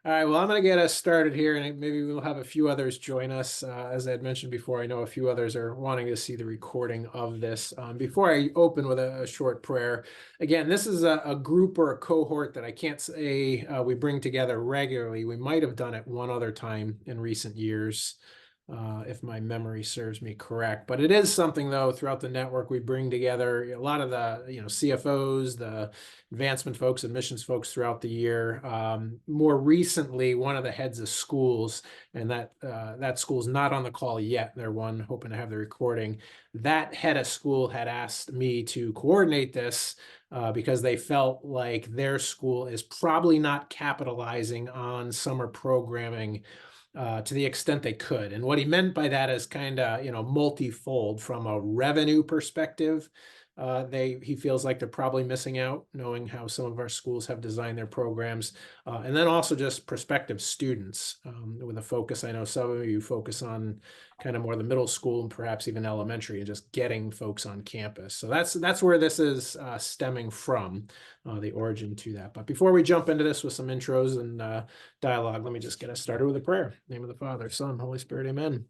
All right, well, I'm going to get us started here, and maybe we'll have a few others join us. As I had mentioned before, I know a few others are wanting to see the recording of this. Before I open with a short prayer, again, this is a group or a cohort that I can't say we bring together regularly. We might have done it one other time in recent years, if my memory serves me correct. But it is something, though, throughout the network we bring together a lot of the CFOs, the advancement folks, admissions folks throughout the year. More recently, one of the heads of schools, and that school's not on the call yet. They're one hoping to have the recording. That head of school had asked me to coordinate this because they felt like their school is probably not capitalizing on summer programming to the extent they could. And what he meant by that is kind of, multifold from a revenue perspective. He feels like they're probably missing out, knowing how some of our schools have designed their programs, and then also just prospective students with a focus. I know some of you focus on kind of more the middle school and perhaps even elementary, and just getting folks on campus. So that's where this is stemming from, the origin to that. But before we jump into this with some intros and dialogue, let me just get us started with a prayer. In the name of the Father, Son, Holy Spirit, amen.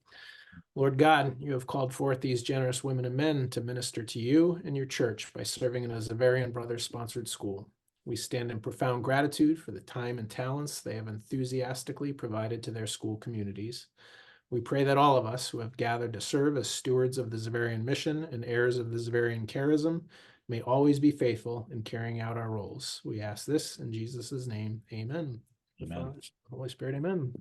Lord God, you have called forth these generous women and men to minister to you and your church by serving in a Xaverian Brothers-sponsored school. We stand in profound gratitude for the time and talents they have enthusiastically provided to their school communities. We pray that all of us who have gathered to serve as stewards of the Xaverian mission and heirs of the Xaverian charism may always be faithful in carrying out our roles. We ask this in Jesus' name. Amen. Amen. Father, Holy Spirit, amen.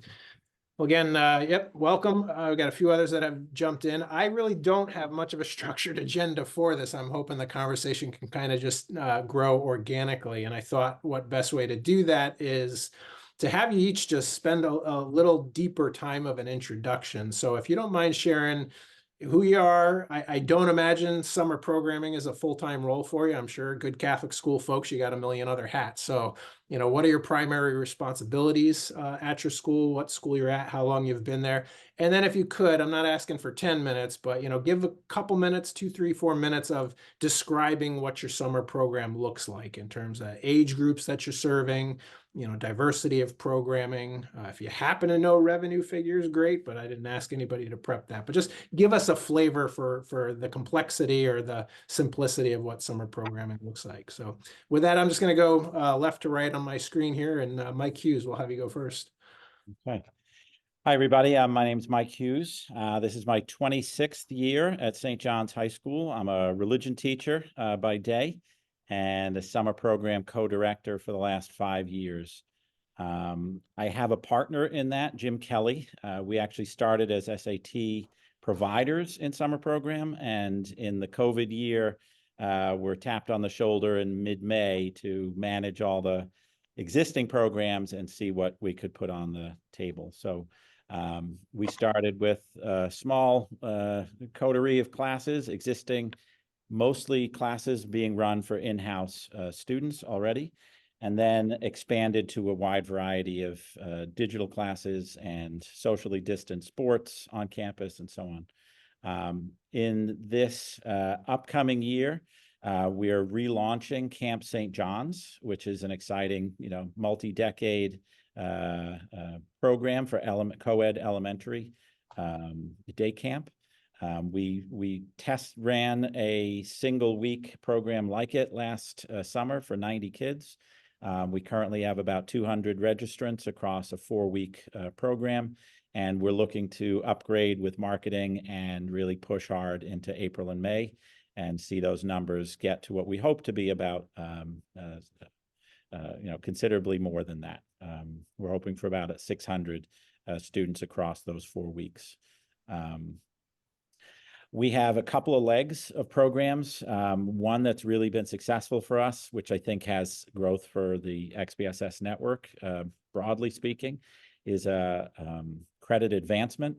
Well, again, yep, welcome. We've got a few others that have jumped in. I really don't have much of a structured agenda for this. I'm hoping the conversation can kind of just grow organically. And I thought what best way to do that is to have you each just spend a little deeper time of an introduction. So if you don't mind sharing who you are. I don't imagine summer programming is a full-time role for you. I'm sure good Catholic school folks, you got a million other hats. So, what are your primary responsibilities at your school, what school you're at, how long you've been there? And then if you could, I'm not asking for 10 minutes, but, give a couple minutes, 2, 3, 4 minutes of describing what your summer program looks like in terms of age groups that you're serving, diversity of programming. If you happen to know revenue figures, great, but I didn't ask anybody to prep that. But just give us a flavor for the complexity or the simplicity of what summer programming looks like. So with that, I'm just going to go left to right on my screen here, and Mike Hughes, we'll have you go first. Okay. Hi, everybody. My name is Mike Hughes. This is my 26th year at St. John's High School. I'm a religion teacher by day and a summer program co-director for the last 5 years. I have a partner in that, Jim Kelly. We actually started as SAT providers in summer program, and in the COVID year, we're tapped on the shoulder in mid-May to manage all the existing programs and see what we could put on the table. So we started with a small coterie of classes, existing, mostly classes being run for in-house students already, and then expanded to a wide variety of digital classes and socially distanced sports on campus and so on. In this upcoming year, we are relaunching Camp St. John's, which is an exciting, multi-decade program for co-ed elementary day camp. We test ran a single week program like it last summer for 90 kids. We currently have about 200 registrants across a 4-week program, and we're looking to upgrade with marketing and really push hard into April and May and see those numbers get to what we hope to be about, considerably more than that. We're hoping for about 600 students across those 4 weeks. We have a couple of legs of programs. One that's really been successful for us, which I think has growth for the XBSS network, broadly speaking, is a credit advancement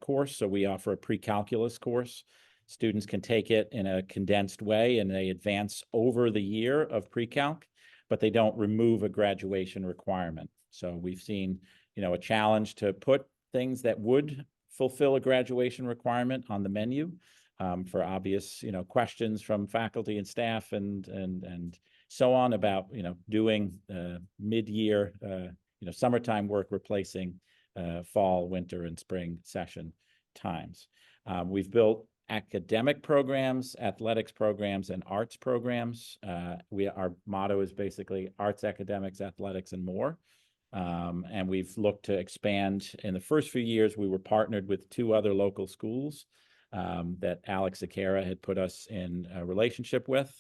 course. So we offer a pre-calculus course. Students can take it in a condensed way, and they advance over the year of pre-calc, but they don't remove a graduation requirement. So we've seen, a challenge to put things that would fulfill a graduation requirement on the menu for obvious, questions from faculty and staff and so on about, doing mid-year summertime work replacing fall, winter, and spring session times. We've built academic programs, athletics programs, and arts programs. Our motto is basically arts, academics, athletics, and more. And we've looked to expand. In the first few years, we were partnered with 2 other local schools that Alex Zakara had put us in a relationship with.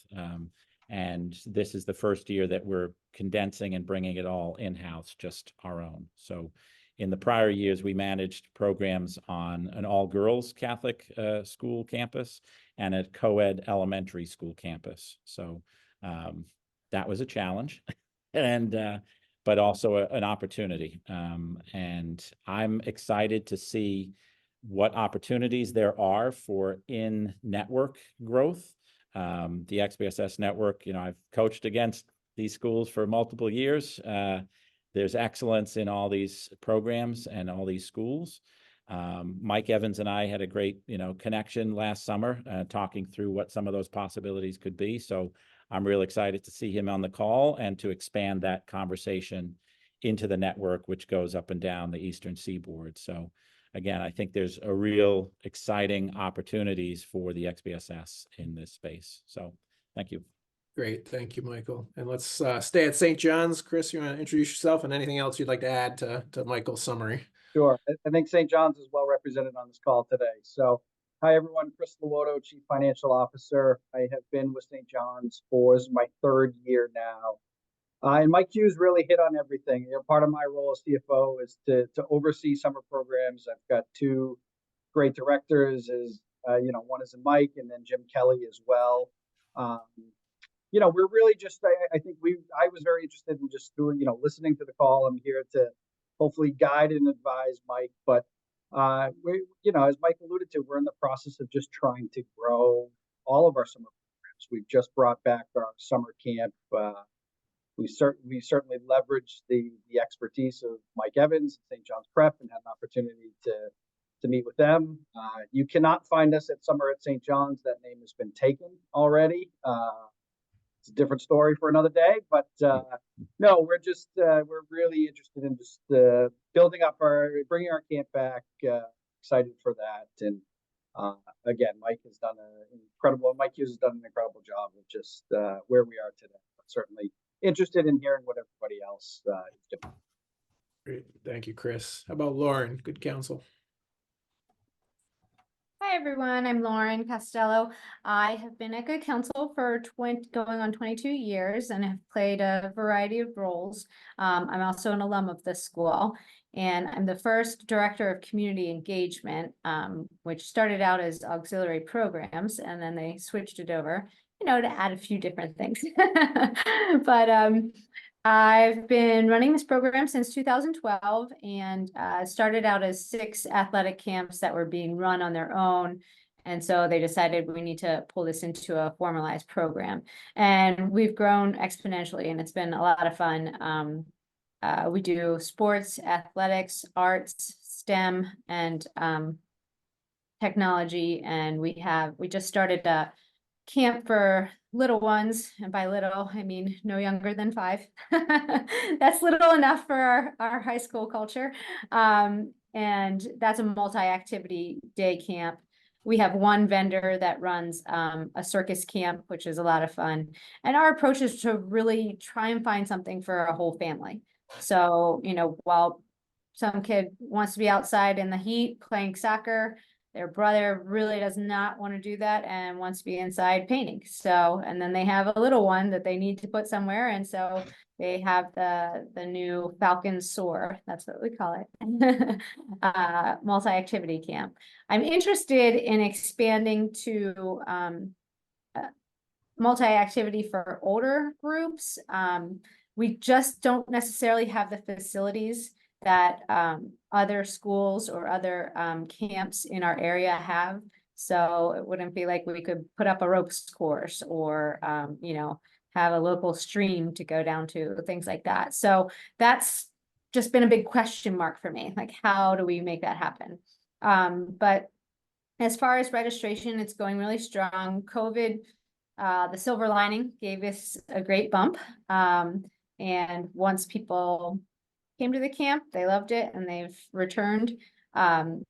And this is the first year that we're condensing and bringing it all in-house, just our own. So in the prior years, we managed programs on an all-girls Catholic school campus and a co-ed elementary school campus. So that was a challenge, but also an opportunity. And I'm excited to see what opportunities there are for in-network growth. The XBSS network, I've coached against these schools for multiple years. There's excellence in all these programs and all these schools. Mike Evans and I had a great, connection last summer, talking through what some of those possibilities could be. So I'm real excited to see him on the call and to expand that conversation into the network, which goes up and down the Eastern Seaboard. So again, I think there's a real exciting opportunities for the XBSS in this space. So thank you. Great. Thank you, Michael. And let's stay at St. John's. Chris, you want to introduce yourself and anything else you'd like to add to Michael's summary? Sure. I think St. John's is well represented on this call today. So, hi, everyone. Chris Luoto, Chief Financial Officer. I have been with St. John's for my 3rd year now. And Mike Hughes really hit on everything. Part of my role as CFO is to oversee summer programs. I've got 2 great directors. One is Mike, and then Jim Kelly as well. We're really just, I think I was very interested in just doing, listening to the call. I'm here to hopefully guide and advise Mike. But, as Mike alluded to, we're in the process of just trying to grow all of our summer programs. We've just brought back our summer camp. We certainly leveraged the expertise of Mike Evans at St. John's Prep and had an opportunity to meet with them. You cannot find us at Summer at St. John's. That name has been taken already. It's a different story for another day, but no, we're really interested in just bringing our camp back. Excited for that, and again, Mike Hughes has done an incredible job of just where we are today. But certainly interested in hearing what everybody else is doing. Great, thank you, Chris. How about Lauren? Good counsel. Hi, everyone. I'm Lauren Costello. I have been at Good Counsel for going on 22 years and have played a variety of roles. I'm also an alum of this school, and I'm the first director of community engagement, which started out as auxiliary programs, and then they switched it over, to add a few different things. But I've been running this program since 2012 and started out as 6 athletic camps that were being run on their own. And so they decided we need to pull this into a formalized program. And we've grown exponentially, and it's been a lot of fun. We do sports, athletics, arts, STEM, and technology. And we just started a camp for little ones, and by little I mean no younger than 5. That's little enough for our high school culture, and that's a multi-activity day camp. We have one vendor that runs a circus camp, which is a lot of fun, and our approach is to really try and find something for a whole family. So while some kid wants to be outside in the heat playing soccer, their brother really does not want to do that and wants to be inside painting. So, and then they have a little one that they need to put somewhere. And so they have the new Falcon Soar. That's what we call it. Multi-activity camp. I'm interested in expanding to multi-activity for older groups. We just don't necessarily have the facilities that other schools or other camps in our area have. So it wouldn't be like we could put up a ropes course or, have a local stream to go down to, things like that. So that's just been a big question mark for me. Like, how do we make that happen? But as far as registration, it's going really strong. COVID, the silver lining, gave us a great bump. And once people came to the camp, they loved it, and they've returned.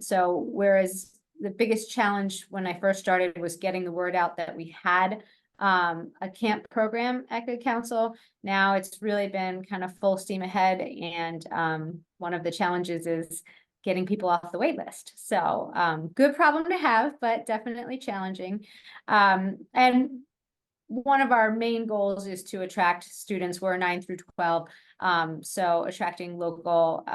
So whereas the biggest challenge when I first started was getting the word out that we had a camp program at Good Counsel. Now it's really been kind of full steam ahead, and one of the challenges is getting people off the wait list. So good problem to have, but definitely challenging. And one of our main goals is to attract students. We're 9 through 12. So attracting local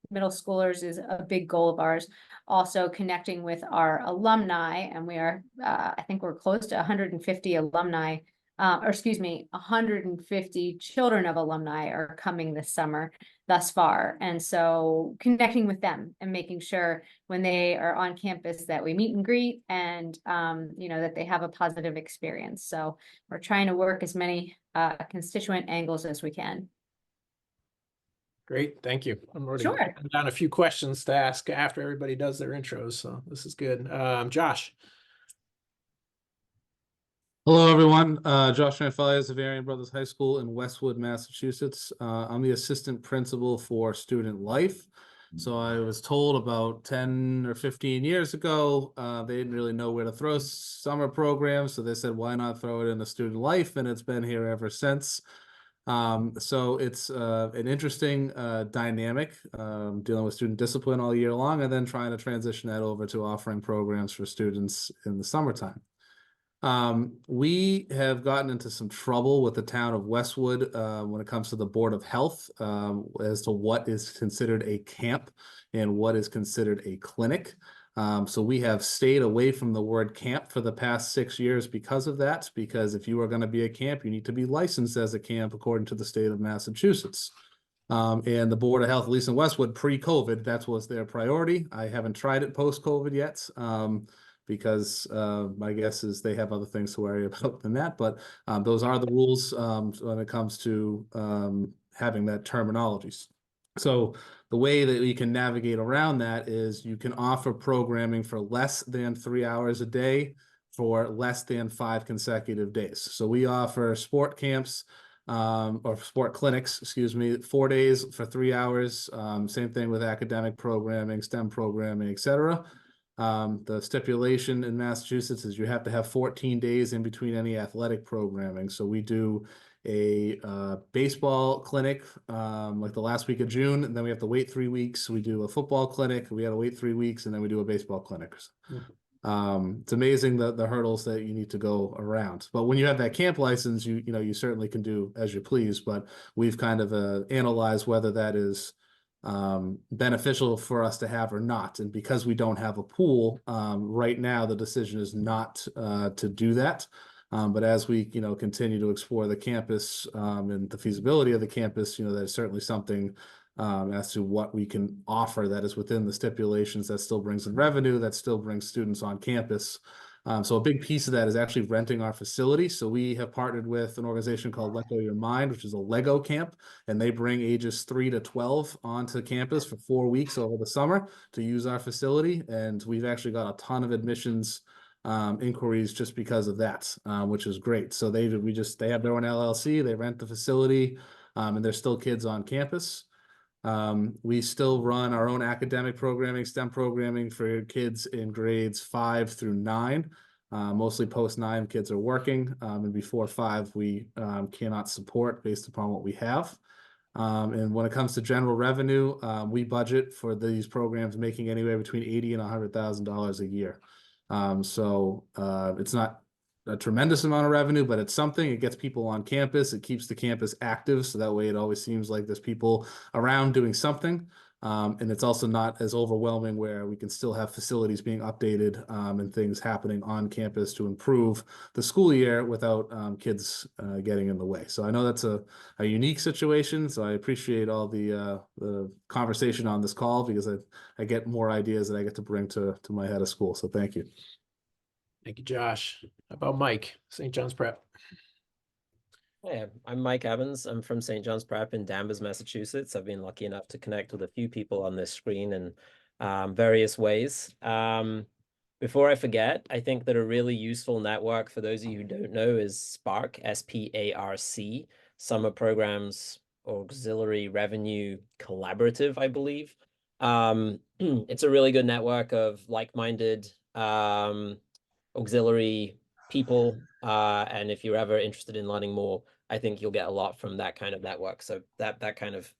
middle schoolers is a big goal of ours. Also connecting with our alumni, and we are, I think we're close to 150 alumni, or excuse me, 150 children of alumni are coming this summer thus far. And so connecting with them and making sure when they are on campus that we meet and greet, and that they have a positive experience. So we're trying to work as many constituent angles as we can. Great, thank you. I'm already Sure. writing down a few questions to ask after everybody does their intros, so this is good. Josh. Hello, everyone. Josh Ranfelias of Aryan Brothers High School in Westwood, Massachusetts. I'm the assistant principal for Student Life. So I was told about 10 or 15 years ago, they didn't really know where to throw summer programs. So they said, why not throw it in the Student Life? And it's been here ever since. So it's an interesting dynamic, dealing with student discipline all year long, and then trying to transition that over to offering programs for students in the summertime. We have gotten into some trouble with the town of Westwood when it comes to the Board of Health as to what is considered a camp and what is considered a clinic. So we have stayed away from the word camp for the past 6 years because of that, because if you are going to be a camp, you need to be licensed as a camp according to the state of Massachusetts. And the Board of Health, at least in Westwood, pre-COVID, that was their priority. I haven't tried it post-COVID yet. Because my guess is they have other things to worry about than that. But those are the rules when it comes to having that terminology. So the way that we can navigate around that is you can offer programming for less than 3 hours a day for less than 5 consecutive days. So we offer sport camps or sport clinics, 4 days for 3 hours. Same thing with academic programming, STEM programming, etc. The stipulation in Massachusetts is you have to have 14 days in between any athletic programming. So we do a baseball clinic like the last week of June, and then we have to wait 3 weeks. We do a football clinic, we got to wait 3 weeks, and then we do a baseball clinic. It's amazing the hurdles that you need to go around. But when you have that camp license, you certainly can do as you please. But we've kind of analyzed whether that is beneficial for us to have or not. And because we don't have a pool, right now the decision is not to do that. But as we, continue to explore the campus and the feasibility of the campus, that's certainly something as to what we can offer that is within the stipulations that still brings in revenue, that still brings students on campus. So a big piece of that is actually renting our facility. So we have partnered with an organization called Let Go Your Mind, which is a Lego camp, and they bring ages 3 to 12 onto campus for 4 weeks over the summer to use our facility. And we've actually got a ton of admissions inquiries just because of that, which is great. So they have their own LLC, they rent the facility, and there's still kids on campus. We still run our own academic programming, STEM programming for kids in grades 5 through 9. Mostly post 9 kids are working, and before 5 we cannot support based upon what we have. And when it comes to general revenue, we budget for these programs making anywhere between $80,000 and $100,000 a year. So it's not a tremendous amount of revenue, but it's something. It gets people on campus. It keeps the campus active. So that way it always seems like there's people around doing something. And it's also not as overwhelming where we can still have facilities being updated and things happening on campus to improve the school year without kids getting in the way. So I know that's a unique situation. So I appreciate all the conversation on this call because I get more ideas that I get to bring to my head of school. So thank you. Thank you, Josh. How about Mike, St. John's Prep? Hey, I'm Mike Evans. I'm from St. John's Prep in Danvers, Massachusetts. I've been lucky enough to connect with a few people on this screen in various ways. Before I forget, I think that a really useful network for those of you who don't know is SPARC, S-P-A-R-C. Summer programs Auxiliary Revenue Collaborative, I believe. It's a really good network of like-minded auxiliary people. And if you're ever interested in learning more, I think you'll get a lot from that kind of network. So that kind of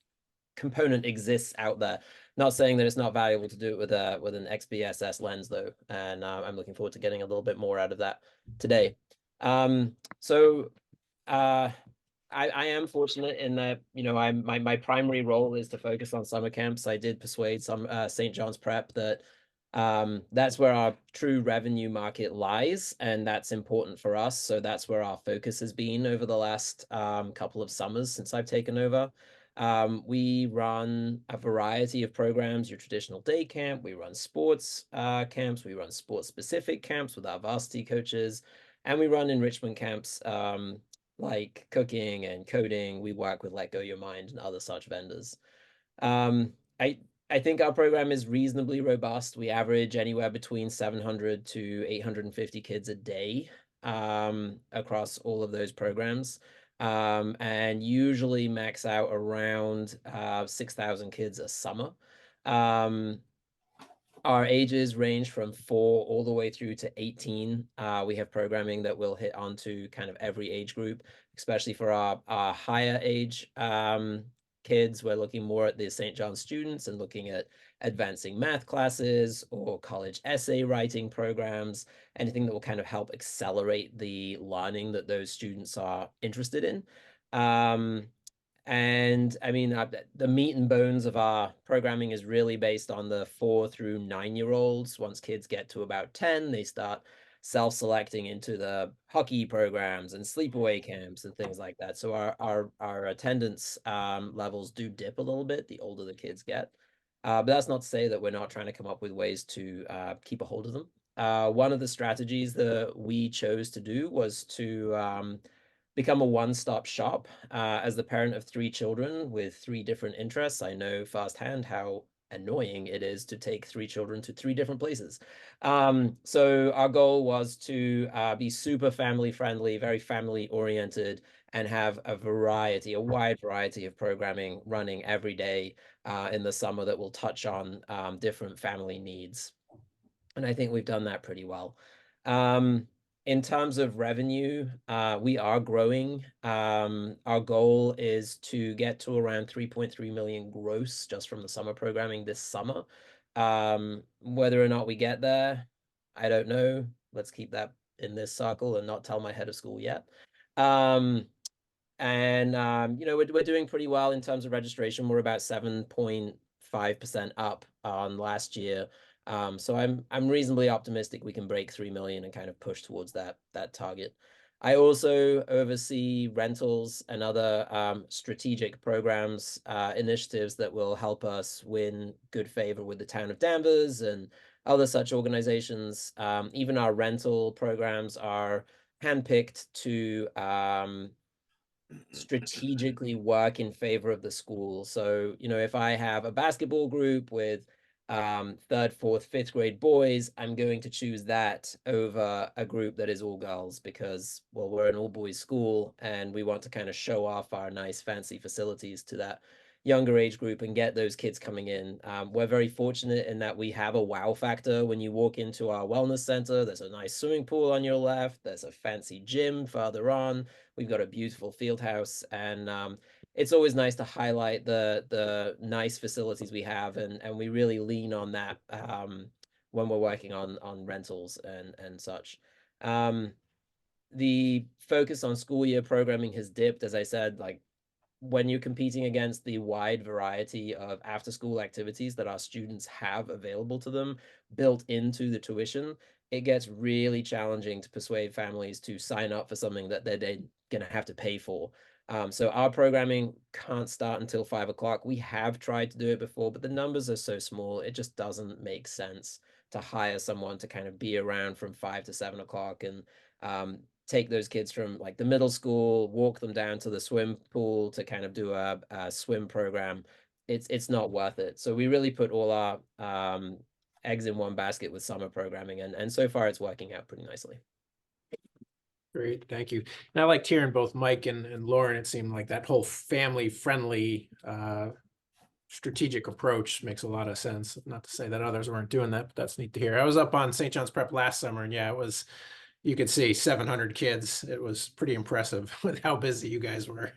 component exists out there. Not saying that it's not valuable to do it with an XBSS lens though, and I'm looking forward to getting a little bit more out of that today. So I am fortunate in that, you know, my primary role is to focus on summer camps. I did persuade some St. John's Prep that that's where our true revenue market lies, and that's important for us. So that's where our focus has been over the last couple of summers since I've taken over. We run a variety of programs, your traditional day camp, we run sports camps, we run sports specific camps with our varsity coaches, and we run enrichment camps like cooking and coding. We work with Let Go Your Mind and other such vendors. Um, I think our program is reasonably robust. We average anywhere between 700 to 850 kids a day across all of those programs, and usually max out around 6,000 kids a summer. Our ages range from 4 all the way through to 18. We have programming that will hit onto kind of every age group, especially for our higher age kids. We're looking more at the St. John's students and looking at advancing math classes or college essay writing programs, anything that will kind of help accelerate the learning that those students are interested in. And I mean, the meat and bones of our programming is really based on the 4 through 9-year-olds. Once kids get to about 10, they start self-selecting into the hockey programs and sleepaway camps and things like that. So our attendance levels do dip a little bit the older the kids get. But that's not to say that we're not trying to come up with ways to keep a hold of them. One of the strategies that we chose to do was to become a one-stop shop. As the parent of 3 children with 3 different interests, I know firsthand how annoying it is to take 3 children to 3 different places. So our goal was to be super family friendly, very family oriented, and have a wide variety of programming running every day in the summer that will touch on different family needs. And I think we've done that pretty well. In terms of revenue, we are growing. Our goal is to get to around 3.3 million gross just from the summer programming this summer. Whether or not we get there, I don't know. Let's keep that in this circle and not tell my head of school yet. You know, we're doing pretty well in terms of registration. We're about 7.5% up on last year. So I'm reasonably optimistic we can break 3 million and kind of push towards that target. I also oversee rentals and other strategic programs, initiatives that will help us win good favor with the town of Danvers and other such organizations. Even our rental programs are handpicked to strategically work in favor of the school. So, you know, if I have a basketball group with 3rd, 4th, 5th grade boys, I'm going to choose that over a group that is all girls because, well, we're an all boys school and we want to kind of show off our nice fancy facilities to that younger age group and get those kids coming in. We're very fortunate in that we have a wow factor. When you walk into our wellness center, there's a nice swimming pool on your left. There's a fancy gym further on. We've got a beautiful field house, and it's always nice to highlight the nice facilities we have, and we really lean on that when we're working on rentals and such. The focus on school year programming has dipped, as I said, like when you're competing against the wide variety of after school activities that our students have available to them built into the tuition, it gets really challenging to persuade families to sign up for something that they're going to have to pay for. So our programming can't start until 5 o'clock. We have tried to do it before, but the numbers are so small, it just doesn't make sense to hire someone to kind of be around from 5 to 7 o'clock and take those kids from like the middle school, walk them down to the swim pool to kind of do a swim program. It's not worth it. So we really put all our eggs in one basket with summer programming, and so far it's working out pretty nicely. Great, thank you. And I liked hearing both Mike and Lauren. It seemed like that whole family-friendly strategic approach makes a lot of sense. Not to say that others weren't doing that, but that's neat to hear. I was up on St. John's Prep last summer, and yeah, it was, you could see 700 kids. It was pretty impressive with how busy you guys were.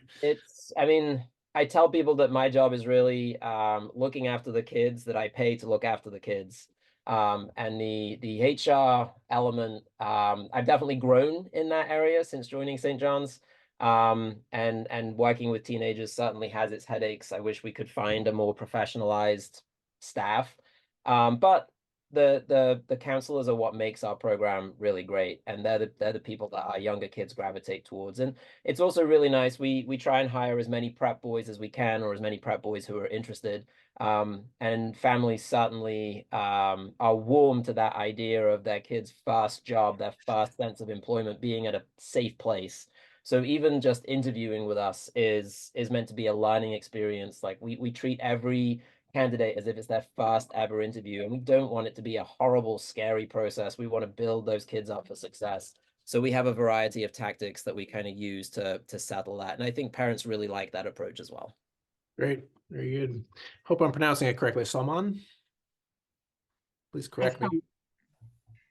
I mean, I tell people that my job is really looking after the kids that I pay to look after the kids. And the HR element, I've definitely grown in that area since joining St. John's. And working with teenagers certainly has its headaches. I wish we could find a more professionalized staff. But the counselors are what makes our program really great, and they're the people that our younger kids gravitate towards. And it's also really nice. We try and hire as many prep boys as we can, or as many prep boys who are interested. And families certainly are warm to that idea of their kids' first job, their first sense of employment being at a safe place. So even just interviewing with us is meant to be a learning experience. Like we treat every candidate as if it's their first ever interview, and we don't want it to be a horrible, scary process. We want to build those kids up for success. So we have a variety of tactics that we kind of use to settle that. And I think parents really like that approach as well. Great, very good. Hope I'm pronouncing it correctly. Salman? Please correct me.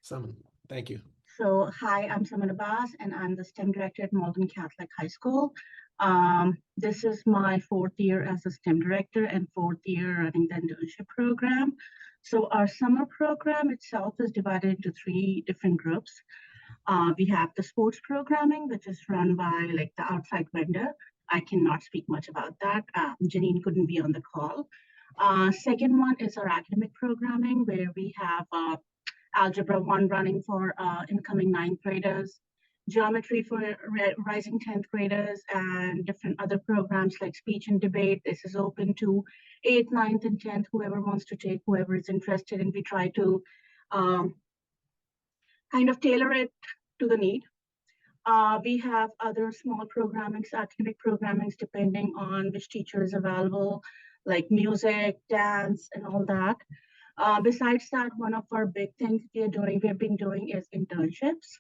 Salman, thank you. So, hi, I'm Saman Abbas, and I'm the STEM director at Malden Catholic High School. This is my 4th year as a STEM director and 4th year running the internship program. So our summer program itself is divided into 3 different groups. We have the sports programming, which is run by like the outside vendor. I cannot speak much about that. Janine couldn't be on the call. Second one is our academic programming, where we have Algebra 1 running for incoming 9th graders, geometry for rising 10th graders, and different other programs like speech and debate. This is open to 8th, 9th, and 10th, whoever wants to take, whoever is interested, and we try to kind of tailor it to the need. We have other small programmings, academic programmings, depending on which teacher is available, like music, dance, and all that. Besides that, one of our big things we've been doing is internships,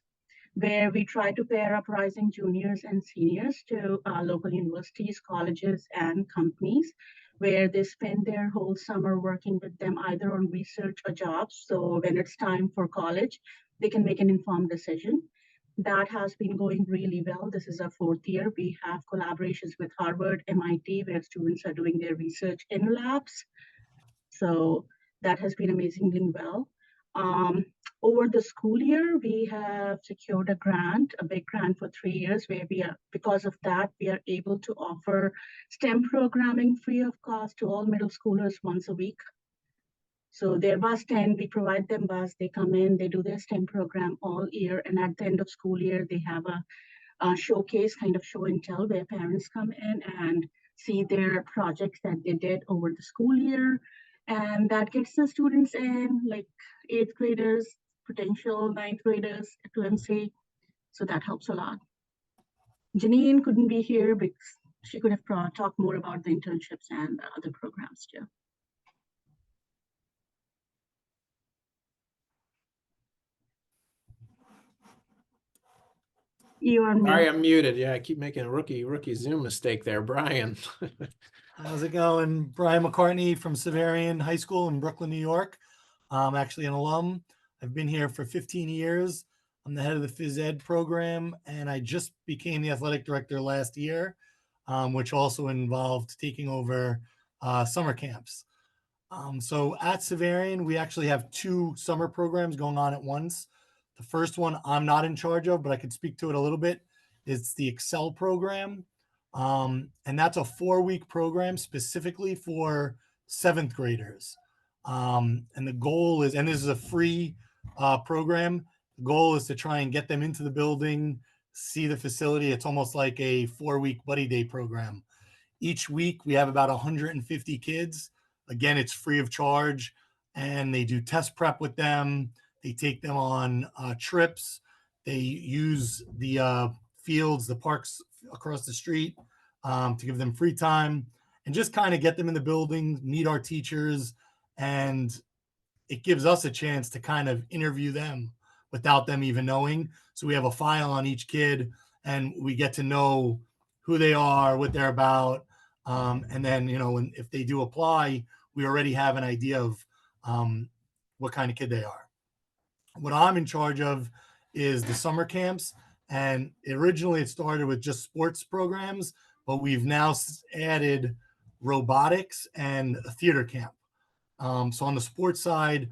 where we try to pair up rising juniors and seniors to local universities, colleges, and companies, where they spend their whole summer working with them either on research or jobs. So when it's time for college, they can make an informed decision. That has been going really well. This is our 4th year. We have collaborations with Harvard, MIT, where students are doing their research in labs. So that has been amazingly well. Over the school year, we have secured a grant, a big grant for 3 years, where because of that, we are able to offer STEM programming free of cost to all middle schoolers once a week. So their bus 10, we provide them bus, they come in, they do their STEM program all year. And at the end of school year, they have a showcase, kind of show and tell, where parents come in and see their projects that they did over the school year. And that gets the students in, like 8th graders, potential 9th graders to MC. So that helps a lot. Janine couldn't be here because she could have talked more about the internships and other programs too. You are Sorry, muted. I'm muted. Yeah, I keep making a rookie Zoom mistake there. Brian. How's it going? Brian McCartney from Severian High School in Brooklyn, New York. I'm actually an alum. I've been here for 15 years. I'm the head of the phys ed program, and I just became the athletic director last year, which also involved taking over summer camps. So at Severian, we actually have 2 summer programs going on at once. The first one I'm not in charge of, but I could speak to it a little bit. It's the Excel program. And that's a 4-week program specifically for 7th graders. And the goal is, and this is a free program, the goal is to try and get them into the building, see the facility. It's almost like a 4-week buddy day program. Each week we have about 150 kids. Again, it's free of charge, and they do test prep with them. They take them on trips. They use the fields, the parks across the street to give them free time and just kind of get them in the building, meet our teachers, and it gives us a chance to kind of interview them without them even knowing. So we have a file on each kid, and we get to know who they are, what they're about. And then, if they do apply, we already have an idea of what kind of kid they are. What I'm in charge of is the summer camps. And originally it started with just sports programs, but we've now added robotics and a theater camp. So on the sports side,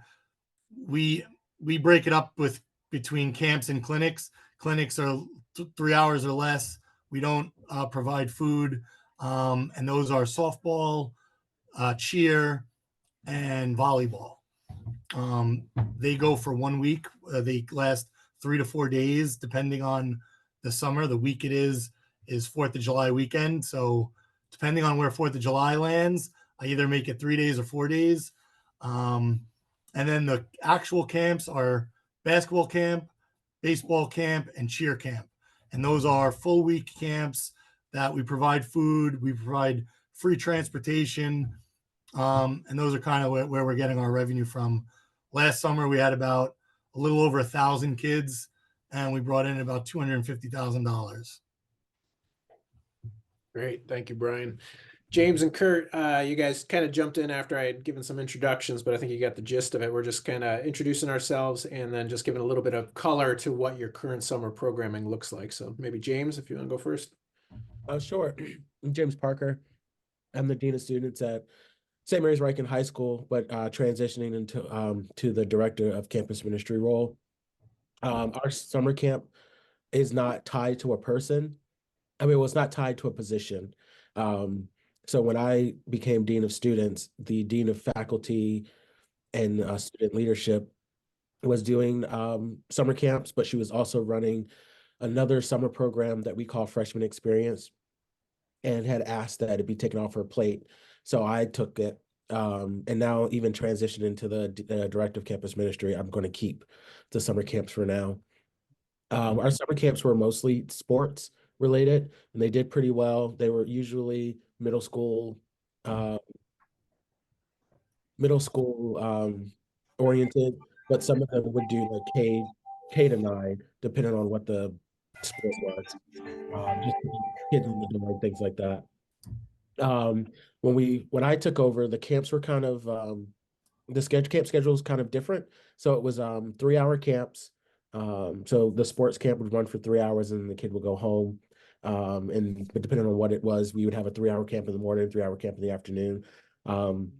we break it up with between camps and clinics. Clinics are 3 hours or less. We don't provide food, and those are softball, cheer, and volleyball. They go for 1 week. They last 3 to 4 days, depending on the summer. The week it is 4th of July weekend. So depending on where 4th of July lands, I either make it 3 days or 4 days. And then the actual camps are basketball camp, baseball camp, and cheer camp. And those are full week camps that we provide food, we provide free transportation. And those are kind of where we're getting our revenue from. Last summer, we had about a little over 1,000 kids, and we brought in about $250,000. Great. Thank you, Brian. James and Kurt, you guys kind of jumped in after I had given some introductions, but I think you got the gist of it. We're just kind of introducing ourselves and then just giving a little bit of color to what your current summer programming looks like. So maybe James, if you want to go first. Sure. I'm James Parker. I'm the Dean of Students at St. Mary's Riken High School, but transitioning into to the Director of Campus Ministry role. Our summer camp is not tied to a person. I mean, it was not tied to a position. So when I became Dean of Students, the Dean of Faculty and Student Leadership was doing summer camps, but she was also running another summer program that we call Freshman Experience, and had asked that it be taken off her plate. So I took it, and now even transitioned into the Director of Campus Ministry. I'm going to keep the summer camps for now. Our summer camps were mostly sports related, and they did pretty well. They were usually middle school oriented, but some of them would do like K to 9, depending on what the sport was. Just to get kids in the door and things like that. When I took over, the camps were kind of the camp schedule was kind of different. So it was 3-hour camps. So the sports camp would run for 3 hours and the kid would go home. But depending on what it was, we would have a 3-hour camp in the morning, 3-hour camp in the afternoon. And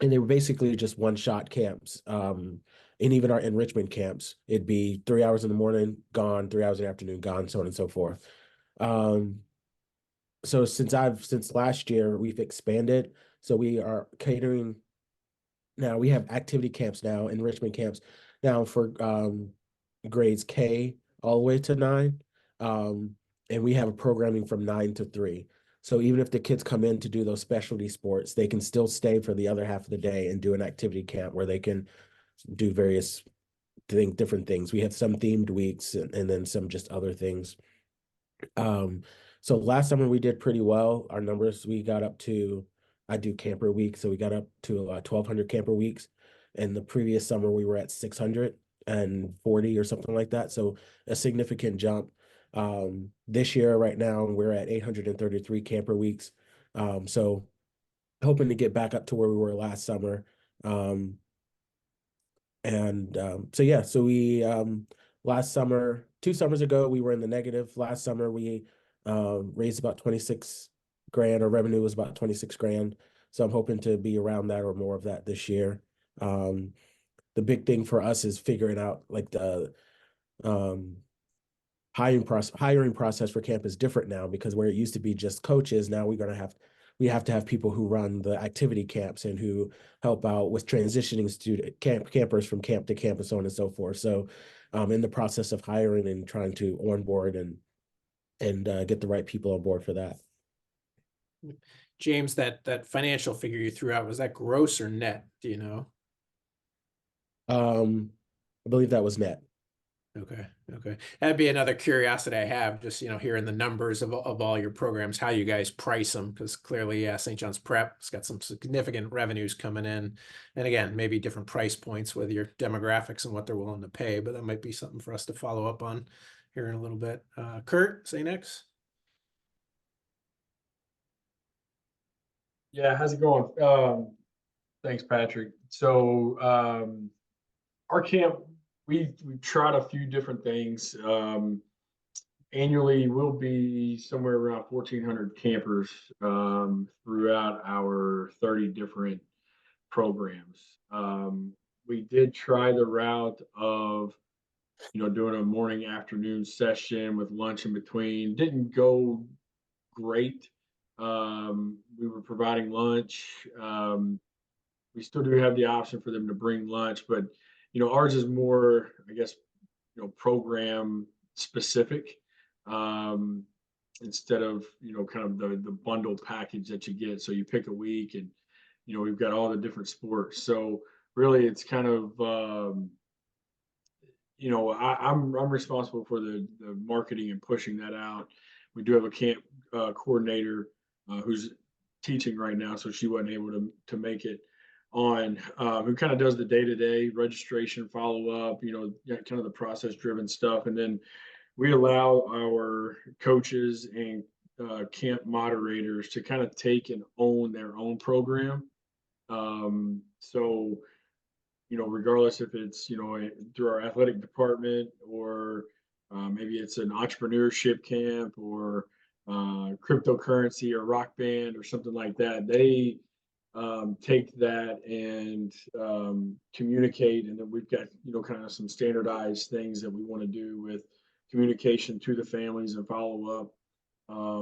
they were basically just one-shot camps. And even our enrichment camps, it'd be 3 hours in the morning, gone, 3 hours in the afternoon, gone, so on and so forth. So since last year, we've expanded. So we are catering. Now we have activity camps now, enrichment camps now for grades K all the way to 9. And we have a programming from 9 to 3. So even if the kids come in to do those specialty sports, they can still stay for the other half of the day and do an activity camp where they can do various different things. We have some themed weeks and then some just other things. So last summer we did pretty well. Our numbers, we got up to, I do camper week, so we got up to 1,200 camper weeks. And the previous summer we were at 640 or something like that. So a significant jump. This year, right now, we're at 833 camper weeks. So hoping to get back up to where we were last summer. So we last summer, 2 summers ago, we were in the negative. Last summer, we raised about 26 grand. Our revenue was about 26 grand. So I'm hoping to be around that or more of that this year. The big thing for us is figuring out like the hiring process for camp is different now, because where it used to be just coaches, now we have to have people who run the activity camps and who help out with transitioning campers from camp to camp and so on and so forth. So in the process of hiring and trying to onboard and get the right people on board for that. James, that financial figure you threw out, was that gross or net? Do you know? I believe that was net. Okay, okay. That'd be another curiosity I have, just, hearing the numbers of all your programs, how you guys price them, because clearly, yeah, St. John's Prep has got some significant revenues coming in. And again, maybe different price points with your demographics and what they're willing to pay, but that might be something for us to follow up on here in a little bit. Kurt, St. X? Yeah, how's it going? Thanks, Patrick. So, our camp, we tried a few different things. Annually, we'll be somewhere around 1,400 campers throughout our 30 different programs. We did try the route of, doing a morning afternoon session with lunch in between. Didn't go great. We were providing lunch. We still do have the option for them to bring lunch, but ours is more, I guess, program specific, um, instead of kind of the bundle package that you get. So you pick a week, and we've got all the different sports. So really, it's kind of I'm responsible for the marketing and pushing that out. We do have a camp coordinator who's teaching right now, so she wasn't able to make it on. Who kind of does the day to day registration, follow up, kind of the process driven stuff, and then we allow our coaches and camp moderators to kind of take and own their own program. So regardless if it's, through our athletic department, or maybe it's an entrepreneurship camp, or cryptocurrency or rock band or something like that, they take that and communicate. And then we've got, kind of some standardized things that we want to do with communication to the families and follow up,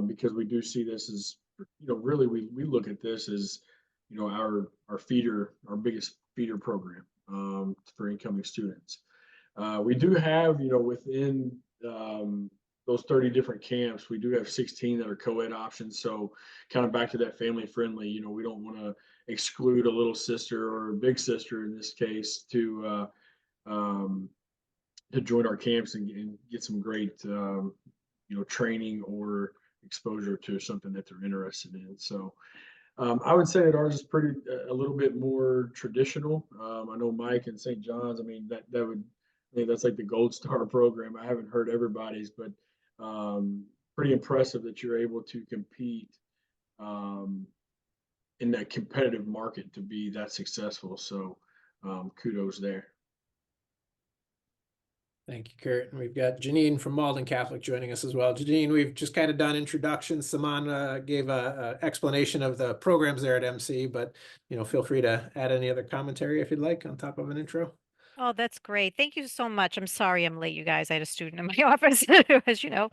because we do see this as, really we look at this as, our feeder, our biggest feeder program for incoming students. We do have, within those 30 different camps, we do have 16 that are co-ed options. So kind of back to that family friendly, we don't want to exclude a little sister or a big sister in this case to join our camps and get some great, training or exposure to something that they're interested in. So I would say that ours is pretty a little bit more traditional. I know Mike and St. John's. I mean that would, I think that's like the gold star program. I haven't heard everybody's, but pretty impressive that you're able to compete in that competitive market to be that successful. So kudos there. Thank you, Kurt. And we've got Janine from Malden Catholic joining us as well. Janine, we've just kind of done introductions. Saman gave a explanation of the programs there at MC, but feel free to add any other commentary if you'd like on top of an intro. Oh, that's great. Thank you so much. I'm sorry I'm late, you guys. I had a student in my office, as you know.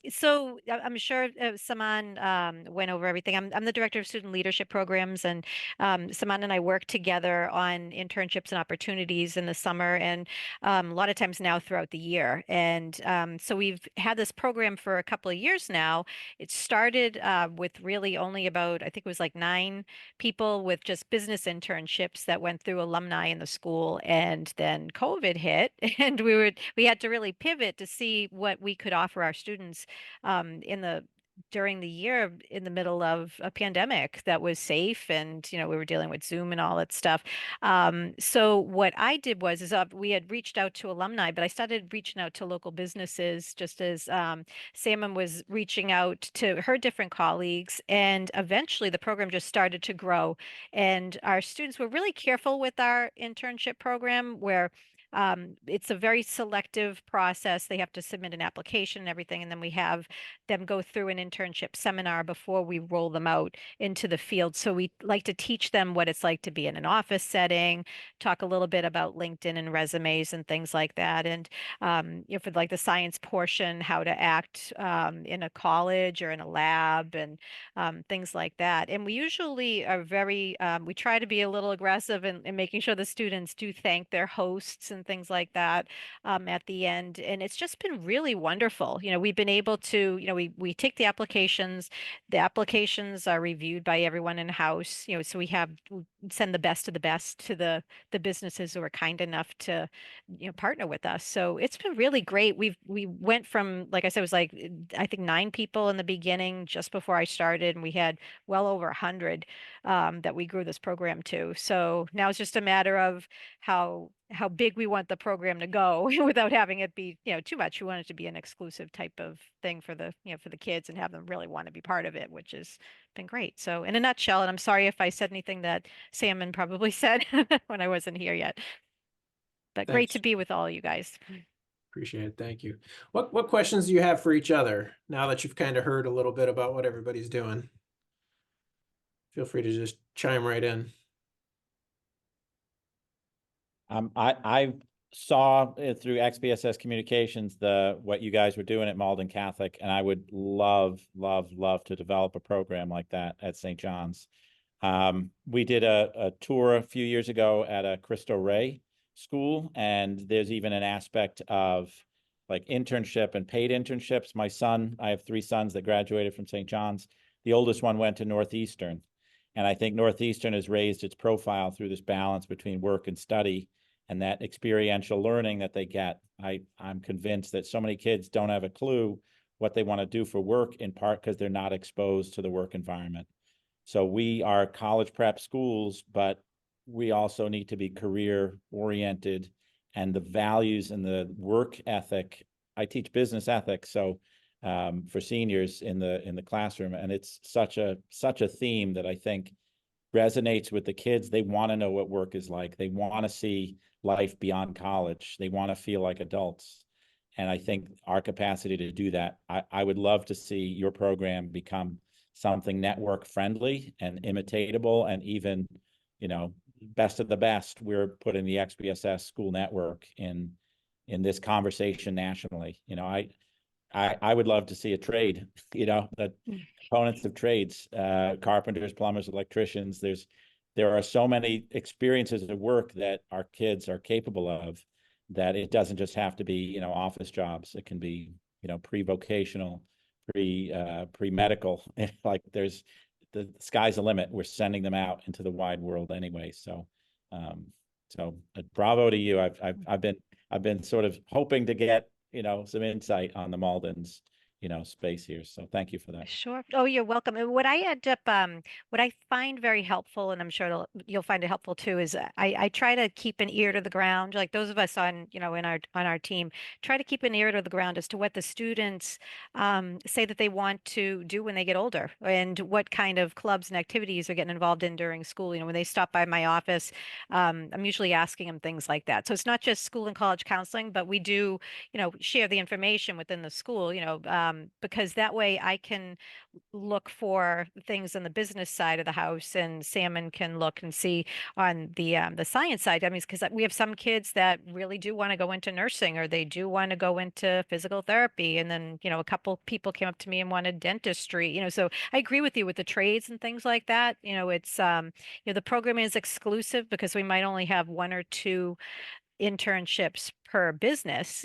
So I'm sure Saman went over everything. I'm the director of student leadership programs, and Saman and I work together on internships and opportunities in the summer, and a lot of times now throughout the year. And so we've had this program for a couple of years now. It started with really only about, I think it was like 9 people with just business internships that went through alumni in the school. And then COVID hit, and we had to really pivot to see what we could offer our students during the year in the middle of a pandemic that was safe, and we were dealing with Zoom and all that stuff. So what I did was we had reached out to alumni, but I started reaching out to local businesses, just as Salmon was reaching out to her different colleagues, and eventually the program just started to grow. And our students were really careful with our internship program, where it's a very selective process. They have to submit an application and everything, and then we have them go through an internship seminar before we roll them out into the field. So we like to teach them what it's like to be in an office setting, talk a little bit about LinkedIn and resumes and things like that. And for like the science portion, how to act in a college or in a lab, and things like that. And we usually are we try to be a little aggressive in making sure the students do thank their hosts and and things like that at the end. And it's just been really wonderful. We've been able to, we take the applications. The applications are reviewed by everyone in house. So we send the best of the best to the businesses who are kind enough to partner with us. So it's been really great. We went from, like I said, it was like I think 9 people in the beginning just before I started, and we had well over 100 that we grew this program to. So now it's just a matter of how big we want the program to go without having it be too much. We want it to be an exclusive type of thing for the for the kids and have them really want to be part of it, which has been great. So in a nutshell, and I'm sorry if I said anything that Salmon probably said when I wasn't here yet, but great Thanks. to be with all you guys. Appreciate it. Thank you. What questions do you have for each other now that you've kind of heard a little bit about what everybody's doing? Feel free to just chime right in. I saw it through XBSS Communications, what you guys were doing at Malden Catholic, and I would love to develop a program like that at St. John's. We did a tour a few years ago at a Cristo Rey school, and there's even an aspect of like internship and paid internships. I have 3 sons that graduated from St. John's. The oldest one went to Northeastern, and I think Northeastern has raised its profile through this balance between work and study and that experiential learning that they get. I'm convinced that so many kids don't have a clue what they want to do for work, in part because they're not exposed to the work environment. So we are college prep schools, but we also need to be career oriented, and the values and the work ethic. I teach business ethics, so for seniors in the classroom, and it's such a theme that I think resonates with the kids. They want to know what work is like. They want to see life beyond college. They want to feel like adults. And I think our capacity to do that, I would love to see your program become something network friendly and imitatable, and even, best of the best. We're putting the XBSS school network in this conversation nationally. I would love to see a trade, the components of trades, carpenters, plumbers, electricians. There are so many experiences of work that our kids are capable of, that it doesn't just have to be, office jobs. It can be, pre-vocational, pre-medical. Like the sky's the limit. We're sending them out into the wide world anyway. So, bravo to you. I've been sort of hoping to get, some insight on the Malden's, space here. So thank you for that. Sure. Oh, you're welcome. And what I end up, what I find very helpful, and I'm sure you'll find it helpful too, is I try to keep an ear to the ground. Like those of us on, in our team, try to keep an ear to the ground as to what the students say that they want to do when they get older, and what kind of clubs and activities are getting involved in during school. When they stop by my office, I'm usually asking them things like that. So it's not just school and college counseling, but we do, share the information within the school, because that way I can look for things on the business side of the house, and Salmon can look and see on the science side. I mean, because we have some kids that really do want to go into nursing, or they do want to go into physical therapy, and then a couple people came up to me and wanted dentistry. So I agree with you with the trades and things like that. It's the program is exclusive because we might only have 1 or 2 internships per business,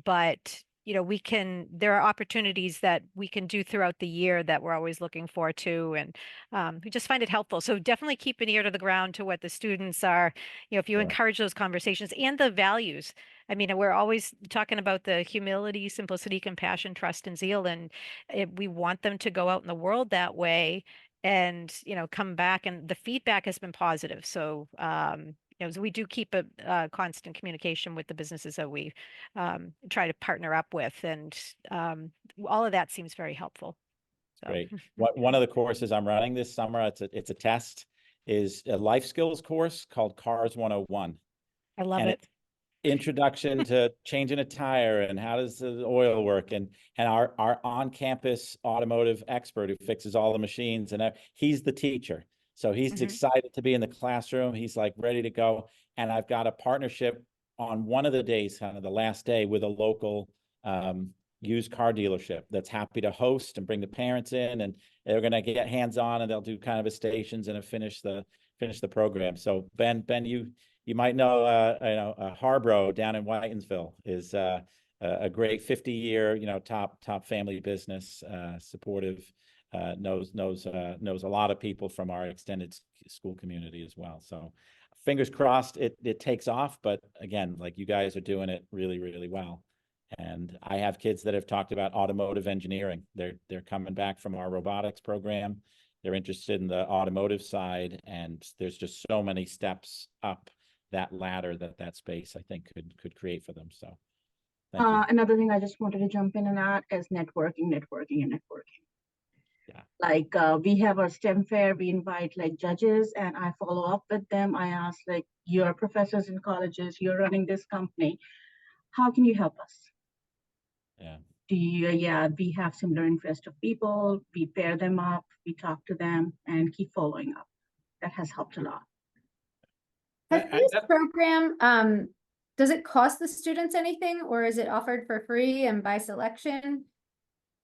but there are opportunities that we can do throughout the year that we're always looking for too. And we just find it helpful. So definitely keep an ear to the ground to what the students are, if you encourage those conversations and the values. I mean, we're always talking about the humility, simplicity, compassion, trust, and zeal. And we want them to go out in the world that way and, come back, and the feedback has been positive. So, so we do keep a constant communication with the businesses that we try to partner up with, and all of that seems very helpful. So. Great. One of the courses I'm running this summer, it's a test, is a life skills course called Cars 101. I love it. Introduction to changing a tire, and how does the oil work, and our on-campus automotive expert who fixes all the machines, and he's the teacher. So he's excited to be in the classroom. He's like ready to go. And I've got a partnership on one of the days, kind of the last day, with a local used car dealership that's happy to host and bring the parents in, and they're going to get hands-on, and they'll do kind of a stations and finish the program. So Ben, you might know, Harborough down in Whitensville is a great 50-year, top family business, supportive, knows a lot of people from our extended school community as well. So fingers crossed it takes off. But again, like you guys are doing it really, really well. And I have kids that have talked about automotive engineering. They're coming back from our robotics program. They're interested in the automotive side, and there's just so many steps up that ladder that space I think could create for them. So thank you. Another thing I just wanted to jump in and add is networking. Yeah. Like we have our STEM fair, we invite like judges and I follow up with them. I ask like, you're professors in colleges, you're running this company. How can you help us? Yeah. We have similar interest of people, we pair them up, we talk to them and keep following up. That has helped a lot. Has this program, does it cost the students anything, or is it offered for free and by selection?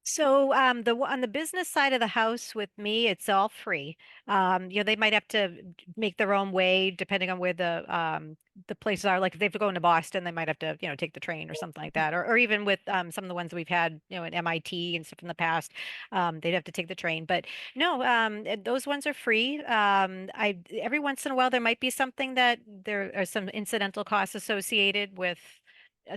So on the business side of the house with me, it's all free. They might have to make their own way depending on where the places are. Like if they have to go into Boston, they might have to, take the train or something like that. Or even with some of the ones that we've had, at MIT and stuff in the past, they'd have to take the train. But no, those ones are free. Every once in a while there might be something that there are some incidental costs associated with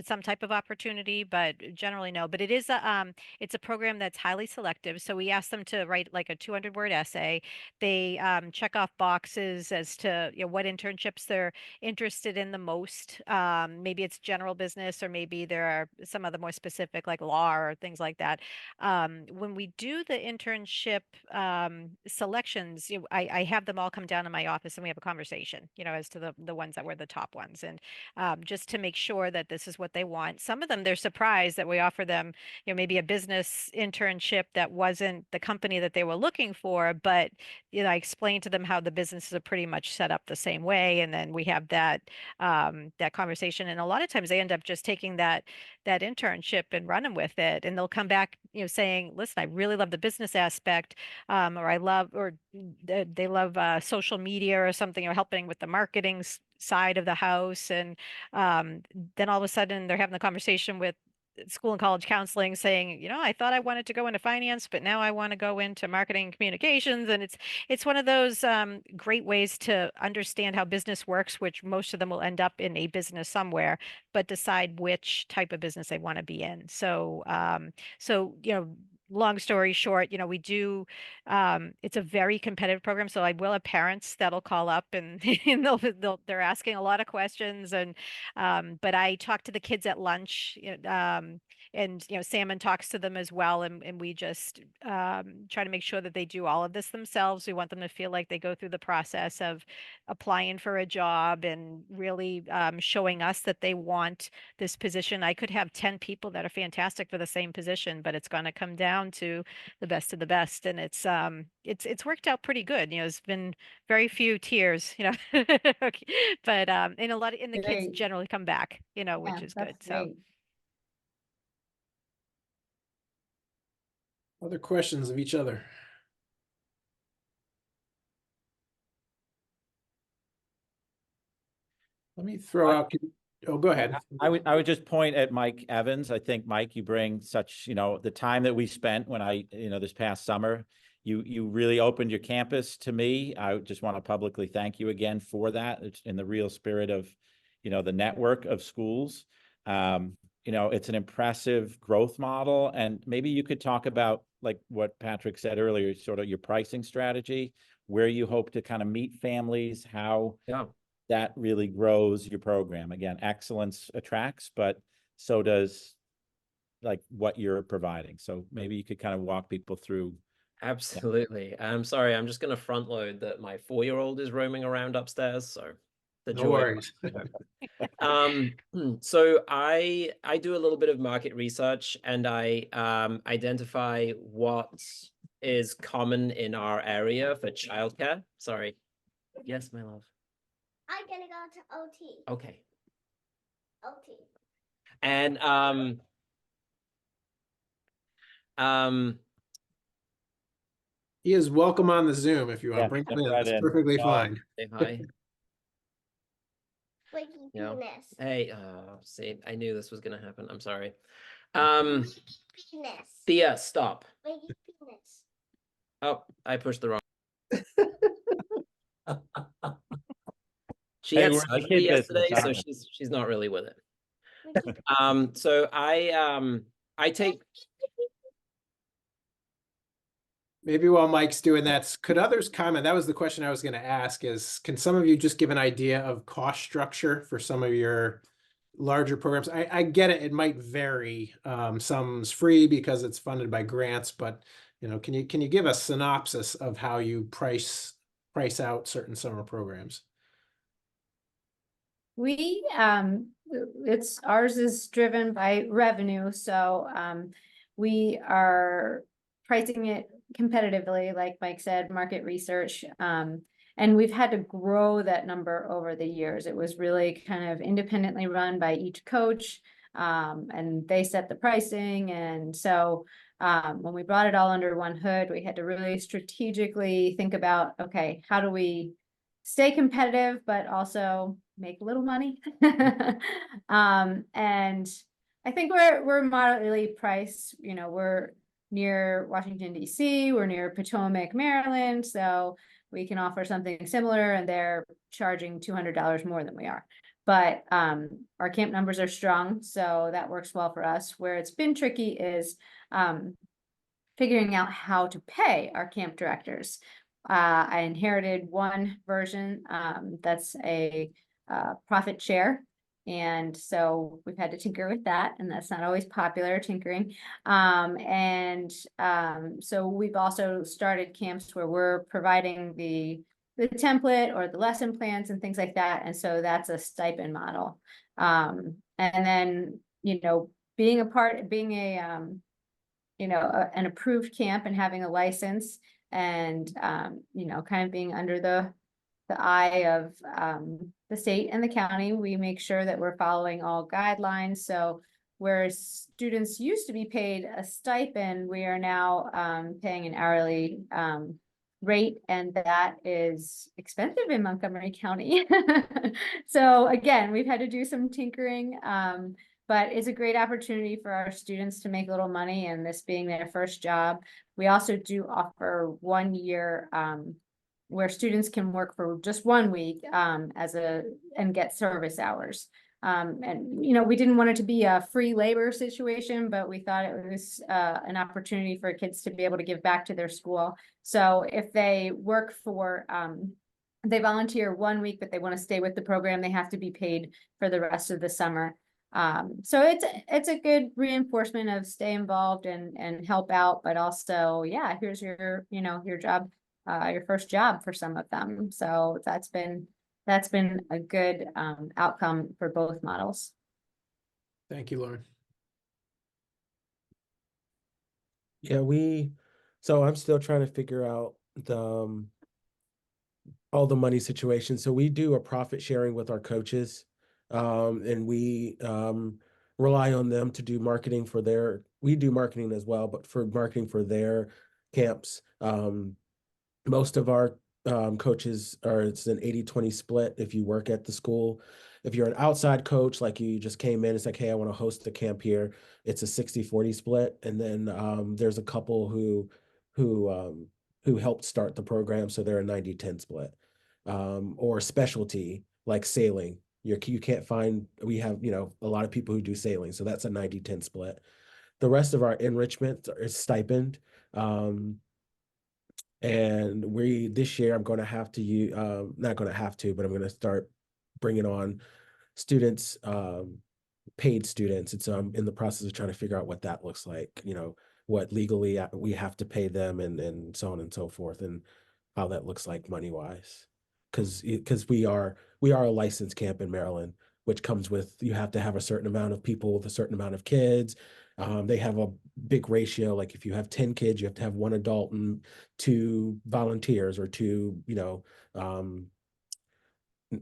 some type of opportunity, but generally no. But it's a program that's highly selective. So we ask them to write like a 200-word essay. They check off boxes as to what internships they're interested in the most. Maybe it's general business, or maybe there are some other more specific like law or things like that. When we do the internship selections, I have them all come down to my office and we have a conversation, as to the ones that were the top ones, and just to make sure that this is what they want. Some of them, they're surprised that we offer them, maybe a business internship that wasn't the company that they were looking for, but, I explained to them how the businesses are pretty much set up the same way. And then we have that conversation. And a lot of times they end up just taking that internship and running with it. And they'll come back, saying, listen, I really love the business aspect, or they love social media or something, or helping with the marketing side of the house. And then all of a sudden they're having the conversation with school and college counseling saying, I thought I wanted to go into finance, but now I want to go into marketing and communications. And it's one of those great ways to understand how business works, which most of them will end up in a business somewhere, but decide which type of business they want to be in. So, long story short, we do, it's a very competitive program. So I will have parents that'll call up and, and they're asking a lot of questions. And, but I talk to the kids at lunch, and, Salmon talks to them as well. And we just, try to make sure that they do all of this themselves. We want them to feel like they go through the process of applying for a job and really, showing us that they want this position. I could have 10 people that are fantastic for the same position, but it's going to come down to the best of the best. And it's worked out pretty good. It's been very few tears, okay. But and the kids Great. generally come back, which Yeah, is that's good. So great. Other questions of each other? Let me throw out. Oh, go ahead. I would just point at Mike Evans. I think, Mike, you bring such, the time that we spent when this past summer, you really opened your campus to me. I just want to publicly thank you again for that. It's in the real spirit of, the network of schools. It's an impressive growth model. And maybe you could talk about like what Patrick said earlier, sort of your pricing strategy, where you hope to kind of meet families, how that really grows your program. Again, excellence attracts, but so does like what you're providing. So maybe you could kind of walk people through. Absolutely. I'm sorry, I'm just going to front load that my 4-year-old is roaming around upstairs. So the No joy. worries. So I do a little bit of market research, and I identify what is common in our area for childcare. Sorry. Yes, my love. I'm gonna go to OT. Okay. OT. And He is welcome on the Zoom if you want to bring him in. right That's in. perfectly fine. say hi. Wiggy You know, penis. hey, see, I knew this was gonna happen. I'm sorry. Wiggy penis. Thea, stop. Wiggy penis. Oh, I pushed the wrong. She Hey, had we're in the surgery kid business, yesterday, so aren't we? she's not really with it. Wiggy So I take Maybe while Mike's doing that, could others comment? That was the question I was going to ask is, can some of you just give an idea of cost structure for some of your larger programs? I get it. It might vary. Some's free because it's funded by grants, but can you give a synopsis of how you price out certain summer programs? We, ours is driven by revenue, so, we are pricing it competitively, like Mike said, market research. And we've had to grow that number over the years. It was really kind of independently run by each coach, and they set the pricing. And so, when we brought it all under one hood, we had to really strategically think about, okay, how do we stay competitive, but also make a little money. And I think we're moderately priced. We're near Washington, D.C., we're near Potomac, Maryland, so we can offer something similar, and they're charging $200 more than we are. But our camp numbers are strong, so that works well for us. Where it's been tricky is figuring out how to pay our camp directors. I inherited one version that's a profit share. And so we've had to tinker with that, and that's not always popular, tinkering. So we've also started camps where we're providing the template or the lesson plans and things like that. And so that's a stipend model. And then, being an approved camp and having a license, and kind of being under the eye of the state and the county, we make sure that we're following all guidelines. So where students used to be paid a stipend, we are now paying an hourly rate, and that is expensive in Montgomery County. So again, we've had to do some tinkering, but it's a great opportunity for our students to make a little money, and this being their first job. We also do offer 1 year where students can work for just 1 week and get service hours. And we didn't want it to be a free labor situation, but we thought it was an opportunity for kids to be able to give back to their school. So if they they volunteer 1 week, but they want to stay with the program, they have to be paid for the rest of the summer. So it's a good reinforcement of stay involved and help out, but also, yeah, here's your job, your first job for some of them. So that's been a good outcome for both models. Thank you, Lauren. Yeah, so I'm still trying to figure out all the money situation. So we do a profit sharing with our coaches, and we rely on them to do marketing we do marketing as well, but for marketing for their camps. Most of our coaches it's an 80-20 split if you work at the school. If you're an outside coach, like you just came in, it's like, hey, I want to host the camp here. It's a 60-40 split. And then there's a couple who helped start the program, so they're a 90-10 split. Or specialty like sailing. You can't find, we have, a lot of people who do sailing, so that's a 90-10 split. The rest of our enrichment is stipend. And this year I'm going to have to use, not going to have to, but I'm going to start bringing on students, paid students. And so I'm in the process of trying to figure out what that looks like, what legally we have to pay them, and so on and so forth, and how that looks like money wise. Because we are a licensed camp in Maryland, which comes with, you have to have a certain amount of people with a certain amount of kids. They have a big ratio. Like if you have 10 kids, you have to have 1 adult and 2 volunteers, or 2,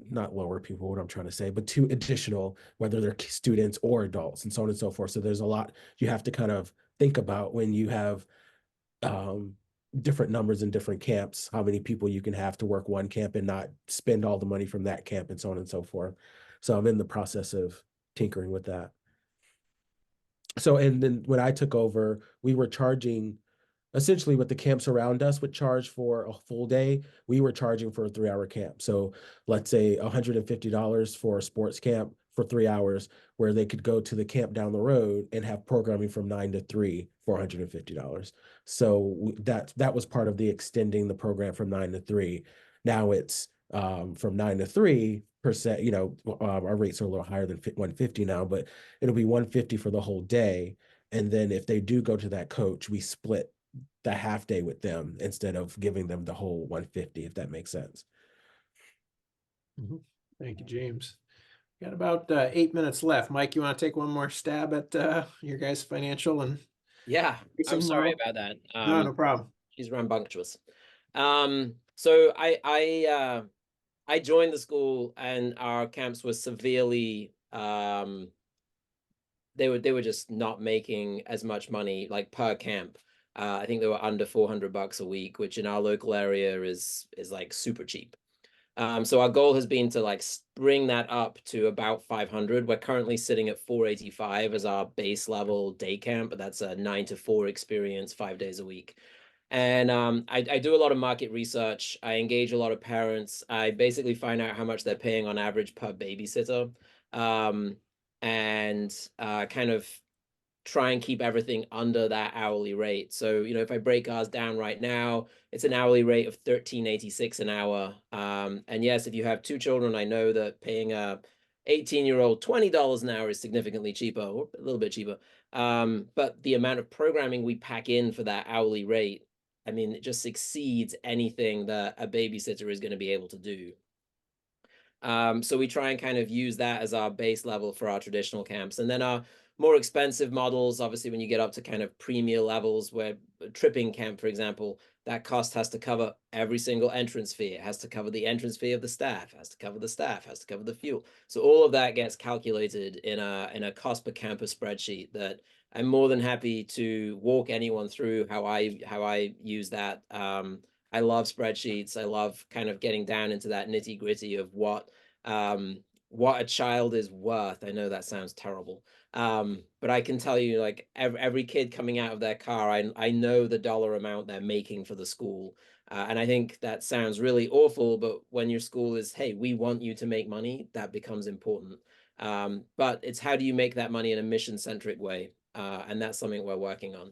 not lower people, what I'm trying to say, but 2 additional, whether they're students or adults, and so on and so forth. So there's a lot you have to kind of think about when you have different numbers in different camps, how many people you can have to work one camp and not spend all the money from that camp, and so on and so forth. So I'm in the process of tinkering with that. So, and then when I took over, we were charging essentially what the camps around us would charge for a full day. We were charging for a 3-hour camp. So let's say $150 for a sports camp for 3 hours, where they could go to the camp down the road and have programming from 9 to 3 for $150. So that was part of the extending the program from 9 to 3. Now it's from 9 to 3%, you know, our rates are a little higher than 150 now, but it'll be 150 for the whole day. And then if they do go to that coach, we split the half day with them instead of giving them the whole 150, if that makes sense. Thank you, James. Got about 8 minutes left. Mike, you want to take one more stab at your guys' financial and Yeah, I'm pricing sorry model? about that. No, no problem. She's rambunctious. So I joined the school and our camps were severely they were just not making as much money like per camp. I think they were under $400 a week, which in our local area is like super cheap. So our goal has been to like bring that up to about 500. We're currently sitting at 485 as our base level day camp, but that's a 9 to 4 experience, 5 days a week. And I do a lot of market research. I engage a lot of parents. I basically find out how much they're paying on average per babysitter, and kind of try and keep everything under that hourly rate. So, you know, if I break ours down right now, it's an hourly rate of $13.86 an hour. And yes, if you have 2 children, I know that paying a 18-year-old $20 an hour is significantly cheaper, or a little bit cheaper. But the amount of programming we pack in for that hourly rate, I mean, it just exceeds anything that a babysitter is going to be able to do. So we try and kind of use that as our base level for our traditional camps. And then our more expensive models, obviously, when you get up to kind of premier levels, where a tripping camp, for example, that cost has to cover every single entrance fee. It has to cover the entrance fee of the staff, has to cover the staff, has to cover the fuel. So all of that gets calculated in a cost per campus spreadsheet that I'm more than happy to walk anyone through how I use that. I love spreadsheets. I love kind of getting down into that nitty gritty of what a child is worth. I know that sounds terrible. But I can tell you, like every kid coming out of their car, I know the dollar amount they're making for the school. And I think that sounds really awful, but when your school is, hey, we want you to make money, that becomes important. But it's how do you make that money in a mission-centric way? And that's something we're working on.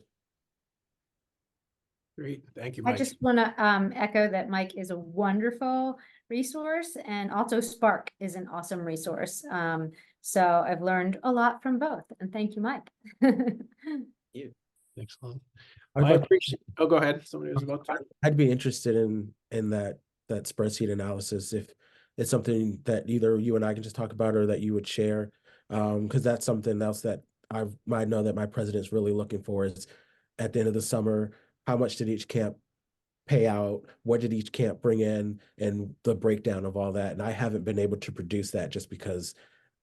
Great. Thank you, I Mike. just want to echo that Mike is a wonderful resource, and also Spark is an awesome resource. So I've learned a lot from both, and thank you, Mike. You. Excellent. I'd Well, I like- appreciate. Oh, go ahead. Somebody was about to. I'd be interested in that spreadsheet analysis if it's something that either you and I can just talk about or that you would share. Because that's something else that I know that my president's really looking for is at the end of the summer, how much did each camp pay out? What did each camp bring in? And the breakdown of all that. And I haven't been able to produce that just because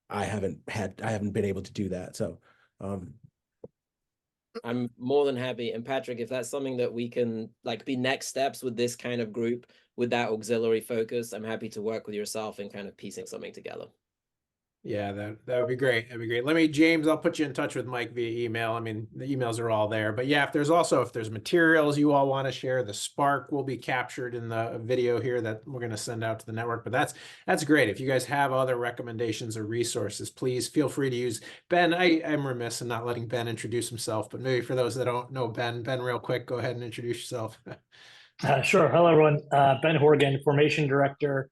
I haven't been able to do that. So I'm more than happy. And Patrick, if that's something that we can like be next steps with this kind of group, with that auxiliary focus, I'm happy to work with yourself in kind of piecing something together. Yeah, that would be great. That'd be great. James, I'll put you in touch with Mike via email. I mean, the emails are all there. But yeah, if there's materials you all want to share, the Spark will be captured in the video here that we're going to send out to the network. But that's great. If you guys have other recommendations or resources, please feel free to use Ben. I'm remiss in not letting Ben introduce himself, but maybe for those that don't know Ben, real quick, go ahead and introduce yourself. Sure. Hello, everyone. Ben Horgan, Formation Director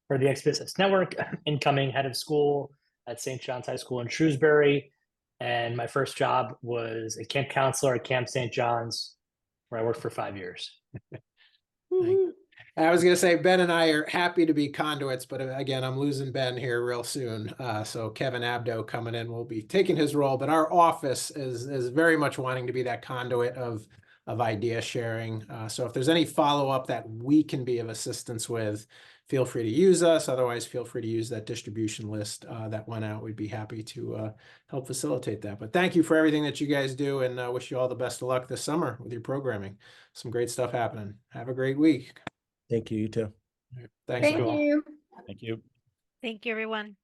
for the XBSS Network, incoming head of school at St. John's High School in Shrewsbury. And my first job was a camp counselor at Camp St. John's, where I worked for 5 years. I was going to say, Ben and I are happy to be conduits, but again, I'm losing Ben here real soon. So Kevin Abdo coming in will be taking his role, but our office is very much wanting to be that conduit of idea sharing. So if there's any follow-up that we can be of assistance with, feel free to use us. Otherwise, feel free to use that distribution list that went out. We'd be happy to help facilitate that. But thank you for everything that you guys do, and wish you all the best of luck this summer with your programming. Some great stuff happening. Have a great week. thank you, you too. Thanks. Thank all. you. Thank you. Thank you, everyone.